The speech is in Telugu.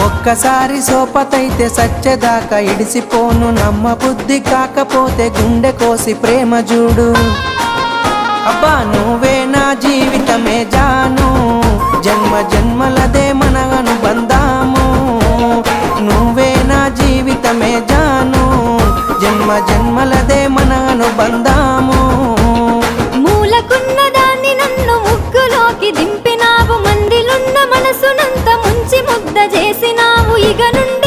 ఒక్కసారి సోపతైతే సచ్చేదాకా ఇడిసిపోను, నమ్మ బుద్ధి కాకపోతే గుండె కోసి ప్రేమ చూడు. అబ్బా నువ్వే నా జీవితమే జాను, జన్మ జన్మలదే మన అనుబంధాము. నువ్వే నా జీవితమే జాను, జన్మ జన్మలదే మన అనుబంధాము. మూలకున్న దాన్ని నన్ను ముగ్గులోకి దింపినావు, మందిలున్న మనసునంత ముంచి ముద్ద చేసినావు. ఇక నుండి